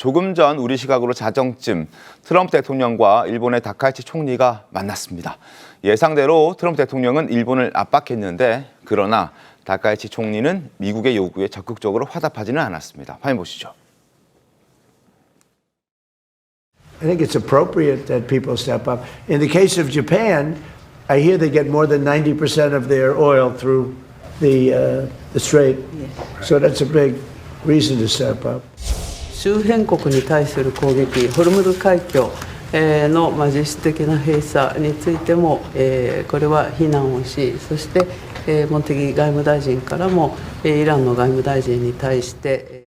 조금 전 우리 시각으로 자정쯤 트럼프 대통령과 일본의 다카이치 총리가 만났습니다. 예상대로 트럼프 대통령은 일본을 압박했는데 그러나 다카이치 총리는 미국의 요구에 적극적으로 화답하지는 않았습니다. 화면 보시죠. I think it's appropriate that people step up. In the case of Japan, I hear they get more than 90% of their oil through the strait. So that's a big reason to step up. 周辺国に対する攻撃、ホルムズ海峡の実質的な閉鎖についてもこれは非難をし、そして茂木外務大臣からもイランの外務大臣に対して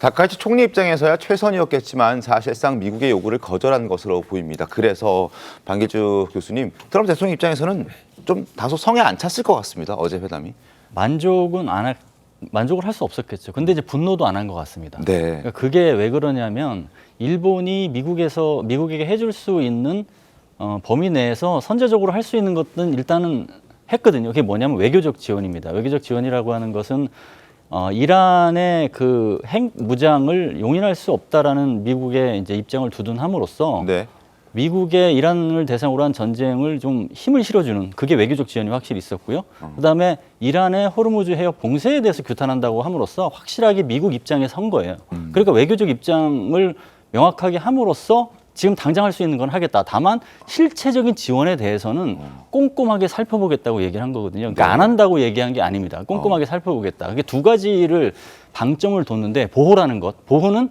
다카이치 총리 입장에서야 최선이었겠지만 사실상 미국의 요구를 거절한 것으로 보입니다. 그래서 방길주 교수님, 트럼프 대통령 입장에서는 좀 다소 성에 안 찼을 것 같습니다. 어제 회담이. 만족을 할 수 없었겠죠. 근데 이제 분노도 안 한 것 같습니다. 네. 그러니까 그게 왜 그러냐면 일본이 미국에게 해줄 수 있는 범위 내에서 선제적으로 할 수 있는 것은 일단은 했거든요. 그게 뭐냐면 외교적 지원입니다. 외교적 지원이라고 하는 것은 이란의 그 핵 무장을 용인할 수 없다라는 미국의 이제 입장을 두둔함으로써 네. 미국의 이란을 대상으로 한 전쟁을 좀 힘을 실어주는 그게 외교적 지원이 확실히 있었고요. 그다음에 이란의 호르무즈 해협 봉쇄에 대해서 규탄한다고 함으로써 확실하게 미국 입장에 선 거예요. 그러니까 외교적 입장을 명확하게 함으로써 지금 당장 할 수 있는 건 하겠다. 다만 실체적인 지원에 대해서는 꼼꼼하게 살펴보겠다고 얘기를 한 거거든요. 그러니까 안 한다고 얘기한 게 아닙니다. 꼼꼼하게 살펴보겠다. 그게 두 가지를 방점을 뒀는데 보호라는 것. 보호는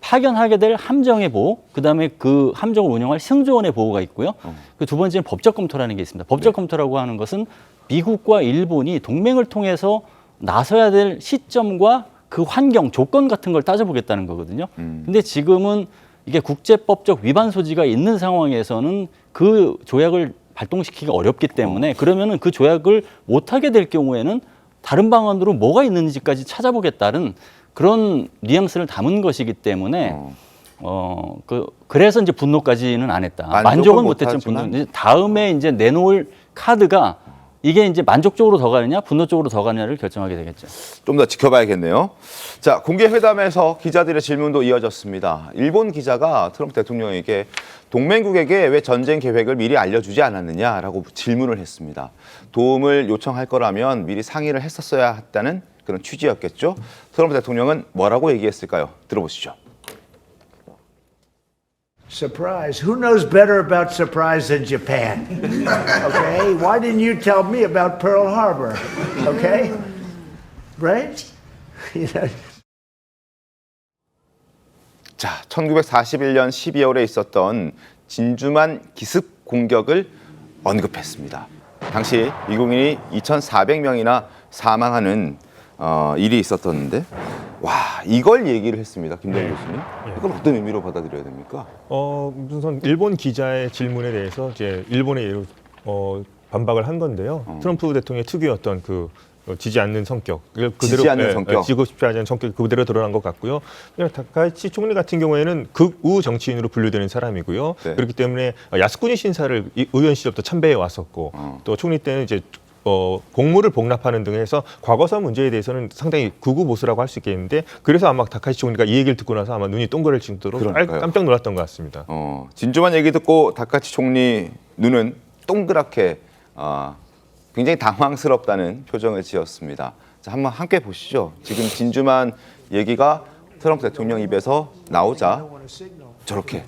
파견하게 될 함정의 보호, 그다음에 그 함정을 운영할 승조원의 보호가 있고요. 그 두 번째는 법적 검토라는 게 있습니다. 법적 검토라고 하는 것은 미국과 일본이 동맹을 통해서 나서야 될 시점과 그 환경, 조건 같은 걸 따져보겠다는 거거든요. 근데 지금은 이게 국제법적 위반 소지가 있는 상황에서는 그 조약을 발동시키기가 어렵기 때문에 그러면은 그 조약을 못하게 될 경우에는 다른 방안으로 뭐가 있는지까지 찾아보겠다는 그런 뉘앙스를 담은 것이기 때문에 그래서 이제 분노까지는 안 했다. 만족은 못했지만 분노. 다음에 이제 내놓을 카드가 이게 이제 만족적으로 더 가느냐, 분노 쪽으로 더 가느냐를 결정하게 되겠죠. 좀 더 지켜봐야겠네요. 자, 공개 회담에서 기자들의 질문도 이어졌습니다. 일본 기자가 트럼프 대통령에게 동맹국에게 왜 전쟁 계획을 미리 알려주지 않았느냐라고 질문을 했습니다. 도움을 요청할 거라면 미리 상의를 했었어야 했다는 그런 취지였겠죠. 트럼프 대통령은 뭐라고 얘기했을까요? 들어보시죠. Surprise. Who knows better about surprise than Japan? Okay? Why didn't you tell me about Pearl Harbor? Okay? Right? 자, 1941년 12월에 있었던 진주만 기습 공격을 언급했습니다. 당시 미국인이 2,400명이나 사망하는 일이 있었던데, 와, 이걸 얘기를 했습니다. 김대중 교수님. 이걸 어떤 의미로 받아들여야 됩니까? 우선 일본 기자의 질문에 대해서 이제 일본의 예로 반박을 한 건데요. 트럼프 대통령의 특유였던 그 지지 않는 성격, 지지 않는 성격, 지고 싶지 않은 성격 그대로 드러난 것 같고요. 다카이치 총리 같은 경우에는 극우 정치인으로 분류되는 사람이고요. 네. 그렇기 때문에 야스쿠니 신사를 의원 시절부터 참배해 왔었고, 또 총리 때는 이제 공무를 복납하는 등 해서 과거사 문제에 대해서는 상당히 극우 보수라고 할 수 있겠는데 그래서 아마 다카이치 총리가 이 얘기를 듣고 나서 아마 눈이 동그랄 정도로 깜짝 놀랐던 것 같습니다. 진주만 얘기 듣고 다카이치 총리 눈은 동그랗게 굉장히 당황스럽다는 표정을 지었습니다. 자, 한번 함께 보시죠. 지금 진주만 얘기가 트럼프 대통령 입에서 나오자 저렇게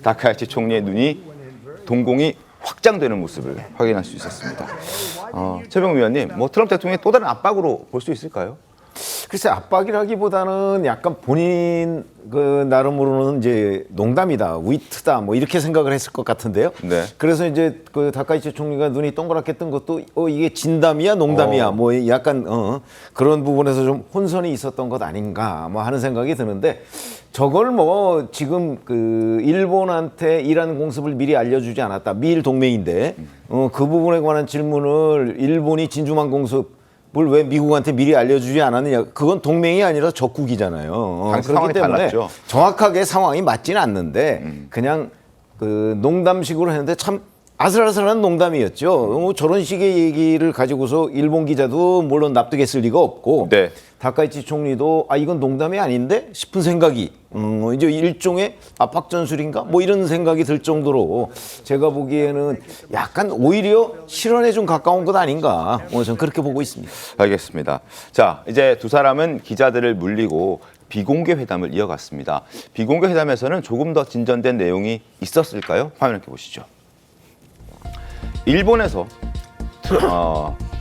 다카이치 총리의 눈이 동공이 확장되는 모습을 확인할 수 있었습니다. 최병우 위원님, 뭐 트럼프 대통령의 또 다른 압박으로 볼 수 있을까요? 글쎄 압박이라기보다는 약간 본인 그 나름으로는 이제 농담이다, 위트다 뭐 이렇게 생각을 했을 것 같은데요. 네. 그래서 이제 그 다카이치 총리가 눈이 동그랗게 뜬 것도 이게 진담이야 농담이야 뭐 약간 그런 부분에서 좀 혼선이 있었던 것 아닌가 뭐 하는 생각이 드는데 저걸 뭐 지금 그 일본한테 이란 공습을 미리 알려주지 않았다. 미일 동맹인데 그 부분에 관한 질문을 일본이 진주만 공습 왜 미국한테 미리 알려주지 않았느냐. 그건 동맹이 아니라 적국이잖아요. 당시 그렇기 상황이 때문에 달랐죠. 정확하게 상황이 맞지는 않는데 그냥 그 농담식으로 했는데 참 아슬아슬한 농담이었죠. 저런 식의 얘기를 가지고서 일본 기자도 물론 납득했을 리가 없고 네. 다카이치 총리도 아 이건 농담이 아닌데 싶은 생각이 이제 일종의 압박 전술인가 뭐 이런 생각이 들 정도로 제가 보기에는 약간 오히려 실언에 좀 가까운 것 아닌가 저는 그렇게 보고 있습니다. 알겠습니다. 자, 이제 두 사람은 기자들을 물리고 비공개 회담을 이어갔습니다. 비공개 회담에서는 조금 더 진전된 내용이 있었을까요? 화면을 보시죠. 일본에서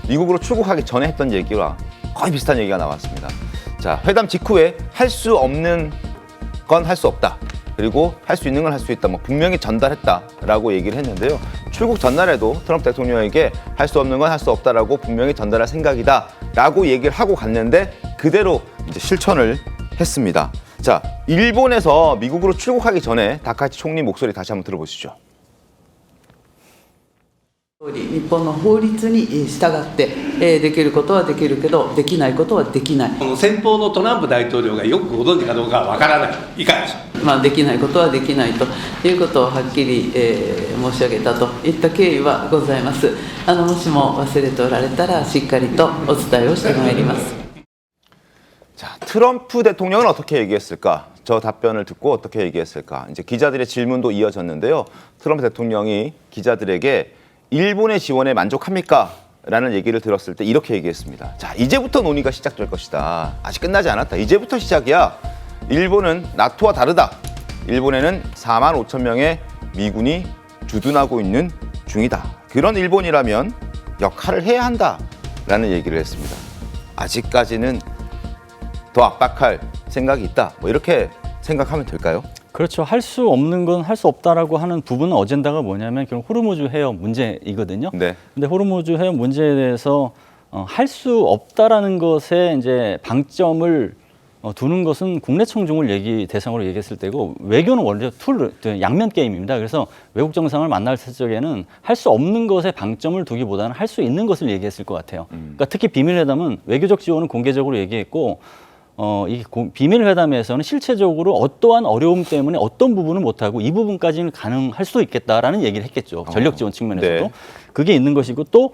미국으로 출국하기 전에 했던 얘기와 거의 비슷한 얘기가 나왔습니다. 자, 회담 직후에 할 수 없는 건 할 수 없다. 그리고 할 수 있는 건 할 수 있다. 뭐 분명히 전달했다라고 얘기를 했는데요. 출국 전날에도 트럼프 대통령에게 할 수 없는 건 할 수 없다라고 분명히 전달할 생각이다라고 얘기를 하고 갔는데 그대로 이제 실천을 했습니다. 자, 일본에서 미국으로 출국하기 전에 다카이치 총리 목소리 다시 한번 들어보시죠. 日本の法律に従ってできることはできるけどできないことはできない、この先方のトランプ大統領がよくご存知かどうかはわからない以下です。できないことはできないということをはっきり、申し上げたといった経緯はございます。もしも忘れておられたらしっかりとお伝えをしてまいります。 자, 트럼프 대통령은 어떻게 얘기했을까? 저 답변을 듣고 어떻게 얘기했을까? 이제 기자들의 질문도 이어졌는데요. 트럼프 대통령이 기자들에게 일본의 지원에 만족합니까? 라는 얘기를 들었을 때 이렇게 얘기했습니다. 자, 이제부터 논의가 시작될 것이다. 아직 끝나지 않았다. 이제부터 시작이야. 일본은 나토와 다르다. 일본에는 4만 5천 명의 미군이 주둔하고 있는 중이다. 그런 일본이라면 역할을 해야 한다라는 얘기를 했습니다. 아직까지는 더 압박할 생각이 있다. 뭐 이렇게 생각하면 될까요? 그렇죠. 할 수 없는 건 할 수 없다라고 하는 부분은 어젠다가 뭐냐면 결국 호르무즈 해협 문제이거든요. 네. 근데 호르무즈 해협 문제에 대해서 할 수 없다라는 것에 이제 방점을 두는 것은 국내 청중을 대상으로 얘기했을 때고 외교는 원래 양면 게임입니다. 그래서 외국 정상을 만날 적에는 할 수 없는 것에 방점을 두기보다는 할 수 있는 것을 얘기했을 것 같아요. 그러니까 특히 비밀회담은 외교적 지원은 공개적으로 얘기했고 이 비밀회담에서는 실체적으로 어떠한 어려움 때문에 어떤 부분은 못하고 이 부분까지는 가능할 수도 있겠다라는 얘기를 했겠죠. 전력 지원 측면에서도. 네. 그게 있는 것이고 또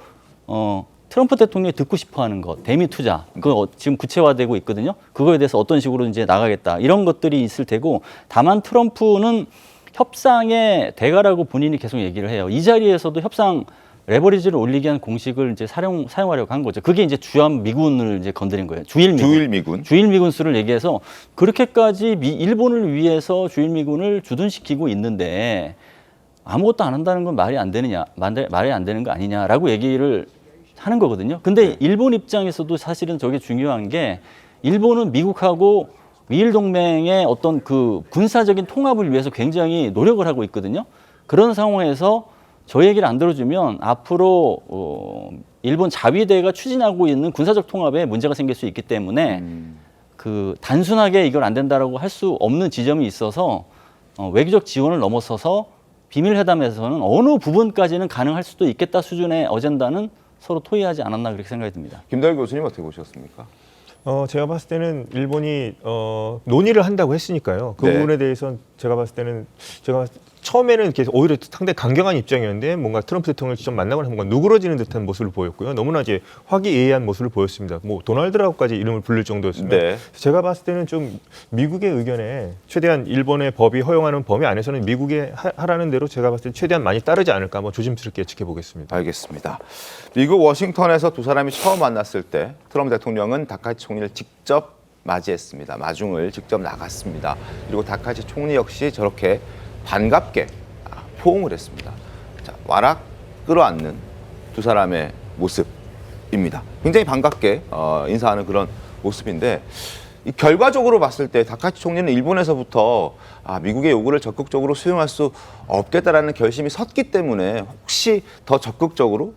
트럼프 대통령이 듣고 싶어하는 것, 대미 투자, 그거 지금 구체화되고 있거든요. 그거에 대해서 어떤 식으로 이제 나가겠다 이런 것들이 있을 테고, 다만 트럼프는 협상의 대가라고 본인이 계속 얘기를 해요. 이 자리에서도 협상 레버리지를 올리기 위한 공식을 이제 사용하려고 한 거죠. 그게 이제 주한 미군을 이제 건드린 거예요. 주일 미군. 주일 미군 수를 얘기해서 그렇게까지 일본을 위해서 주일 미군을 주둔시키고 있는데 아무것도 안 한다는 건 말이 안 되는 거 아니냐라고 얘기를 하는 거거든요. 근데 일본 입장에서도 사실은 저게 중요한 게 일본은 미국하고 미일 동맹의 어떤 그 군사적인 통합을 위해서 굉장히 노력을 하고 있거든요. 그런 상황에서 저 얘기를 안 들어주면 앞으로 일본 자위대가 추진하고 있는 군사적 통합에 문제가 생길 수 있기 때문에 그 단순하게 이걸 안 된다라고 할 수 없는 지점이 있어서 외교적 지원을 넘어서서 비밀회담에서는 어느 부분까지는 가능할 수도 있겠다 수준의 어젠다는 서로 토의하지 않았나 그렇게 생각이 듭니다. 김다일 교수님 어떻게 보셨습니까? 제가 봤을 때는 일본이 논의를 한다고 했으니까요. 그 네. 부분에 대해서는 제가 봤을 때는 처음에는 계속 오히려 상당히 강경한 입장이었는데 뭔가 트럼프 대통령을 직접 만나거나 뭔가 누그러지는 듯한 모습을 보였고요. 너무나 이제 화기애애한 모습을 보였습니다. 뭐 도널드라고까지 이름을 부를 정도였습니다. 네. 제가 봤을 때는 좀 미국의 의견에 최대한 일본의 법이 허용하는 범위 안에서는 미국의 하라는 대로 제가 봤을 때 최대한 많이 따르지 않을까 뭐 조심스럽게 지켜보겠습니다. 알겠습니다. 미국 워싱턴에서 두 사람이 처음 만났을 때 트럼프 대통령은 다카이치 총리를 직접 맞이했습니다. 마중을 직접 나갔습니다. 그리고 다카이치 총리 역시 저렇게 반갑게 포옹을 했습니다. 자, 와락 끌어안는 두 사람의 모습입니다. 굉장히 반갑게 인사하는 그런 모습인데 이 결과적으로 봤을 때 다카이치 총리는 일본에서부터 미국의 요구를 적극적으로 수용할 수 없겠다라는 결심이 섰기 때문에 혹시 더 적극적으로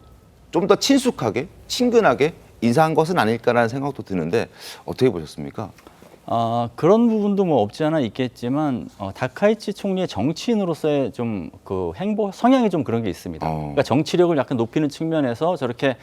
좀 더 친숙하게 친근하게 인사한 것은 아닐까라는 생각도 드는데 어떻게 보셨습니까? 그런 부분도 뭐 없지 않아 있겠지만 다카이치 총리의 정치인으로서의 좀 그 성향이 좀 그런 게 있습니다. 그러니까 정치력을 약간 높이는 측면에서 저렇게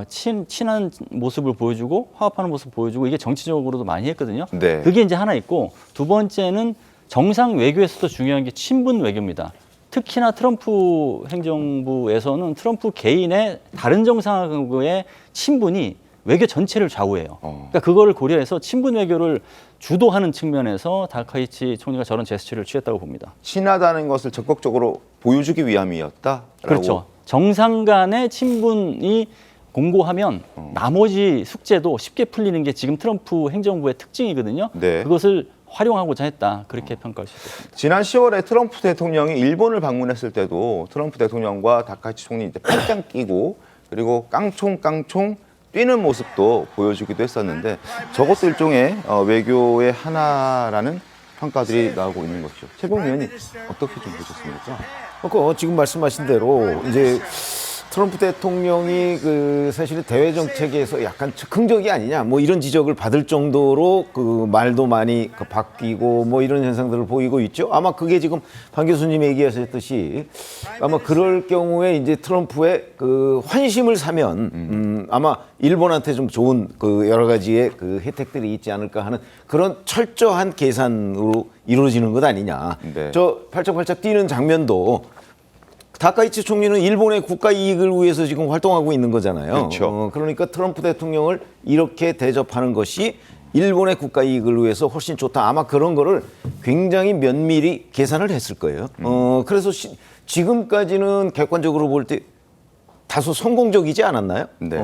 친한 모습을 보여주고 화합하는 모습을 보여주고 이게 정치적으로도 많이 했거든요. 네. 그게 이제 하나 있고 두 번째는 정상 외교에서도 중요한 게 친분 외교입니다. 특히나 트럼프 행정부에서는 트럼프 개인의 다른 정상국의 친분이 외교 전체를 좌우해요. 그러니까 그거를 고려해서 친분 외교를 주도하는 측면에서 다카이치 총리가 저런 제스처를 취했다고 봅니다. 친하다는 것을 적극적으로 보여주기 위함이었다. 그렇죠. 정상 간의 친분이 공고하면 나머지 숙제도 쉽게 풀리는 게 지금 트럼프 행정부의 특징이거든요. 네. 그것을 활용하고자 했다. 그렇게 평가할 수 있습니다. 지난 10월에 트럼프 대통령이 일본을 방문했을 때도 트럼프 대통령과 다카이치 총리 이제 팔짱 끼고 그리고 깡총깡총 뛰는 모습도 보여주기도 했었는데 저것도 일종의 외교의 하나라는 평가들이 나오고 있는 것이죠. 최봉 의원님 어떻게 좀 보셨습니까? 지금 말씀하신 대로 이제 트럼프 대통령이 사실 대외 정책에서 약간 즉흥적이 아니냐 뭐 이런 지적을 받을 정도로 말도 많이 바뀌고 뭐 이런 현상들을 보이고 있죠. 아마 그게 지금 반 교수님이 얘기하셨듯이 아마 그럴 경우에 이제 트럼프의 환심을 사면 아마 일본한테 좀 좋은 여러 가지의 혜택들이 있지 않을까 하는 그런 철저한 계산으로 이루어지는 것 아니냐. 네. 저 팔짝팔짝 뛰는 장면도 다카이치 총리는 일본의 국가 이익을 위해서 지금 활동하고 있는 거잖아요. 그렇죠. 그러니까 트럼프 대통령을 이렇게 대접하는 것이 일본의 국가 이익을 위해서 훨씬 좋다. 아마 그런 거를 굉장히 면밀히 계산을 했을 거예요. 그래서 지금까지는 객관적으로 볼 때 다소 성공적이지 않았나요? 네.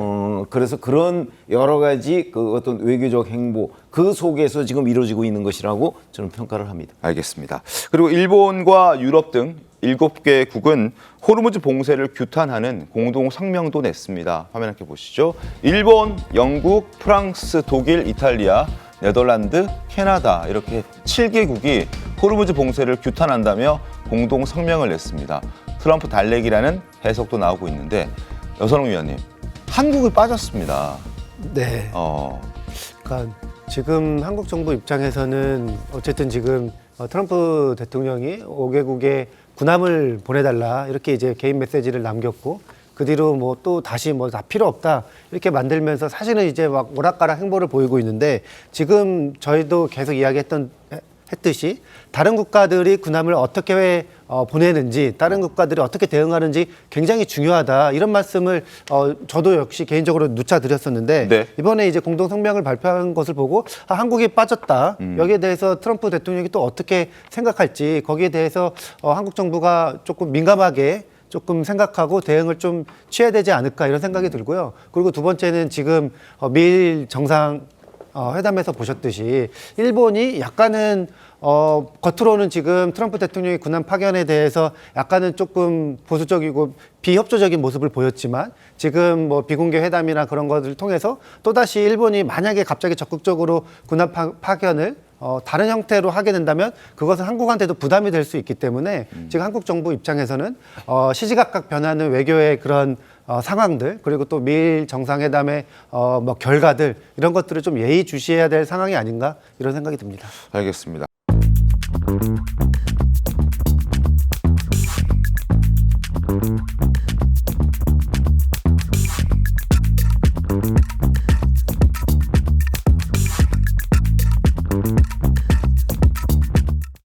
그래서 그런 여러 가지 어떤 외교적 행보 그 속에서 지금 이루어지고 있는 것이라고 저는 평가를 합니다. 알겠습니다. 그리고 일본과 유럽 등 7개국은 호르무즈 봉쇄를 규탄하는 공동 성명도 냈습니다. 화면 함께 보시죠. 일본, 영국, 프랑스, 독일, 이탈리아, 네덜란드, 캐나다 이렇게 7개국이 호르무즈 봉쇄를 규탄한다며 공동 성명을 냈습니다. 트럼프 달래기라는 해석도 나오고 있는데 여선홍 위원님, 한국이 빠졌습니다. 네. 그러니까 지금 한국 정부 입장에서는 어쨌든 지금 트럼프 대통령이 5개국에 군함을 보내달라 이렇게 이제 개인 메시지를 남겼고 그 뒤로 뭐 또 다시 뭐 다 필요 없다 이렇게 만들면서 사실은 이제 막 오락가락 행보를 보이고 있는데 지금 저희도 계속 했듯이 다른 국가들이 군함을 어떻게 보내는지 다른 국가들이 어떻게 대응하는지 굉장히 중요하다 이런 말씀을 저도 역시 개인적으로 누차 드렸었는데 네. 이번에 이제 공동 성명을 발표한 것을 보고 한국이 빠졌다 여기에 대해서 트럼프 대통령이 또 어떻게 생각할지 거기에 대해서 한국 정부가 조금 민감하게 조금 생각하고 대응을 좀 취해야 되지 않을까 이런 생각이 들고요. 그리고 두 번째는 지금 미일 정상 회담에서 보셨듯이 일본이 약간은 겉으로는 지금 트럼프 대통령의 군함 파견에 대해서 약간은 조금 보수적이고 비협조적인 모습을 보였지만 지금 뭐 비공개 회담이나 그런 것을 통해서 또다시 일본이 만약에 갑자기 적극적으로 군함 파견을 다른 형태로 하게 된다면 그것은 한국한테도 부담이 될 수 있기 때문에 지금 한국 정부 입장에서는 시시각각 변하는 외교의 그런 상황들 그리고 또 미일 정상회담의 뭐 결과들 이런 것들을 좀 예의주시해야 될 상황이 아닌가 이런 생각이 듭니다. 알겠습니다.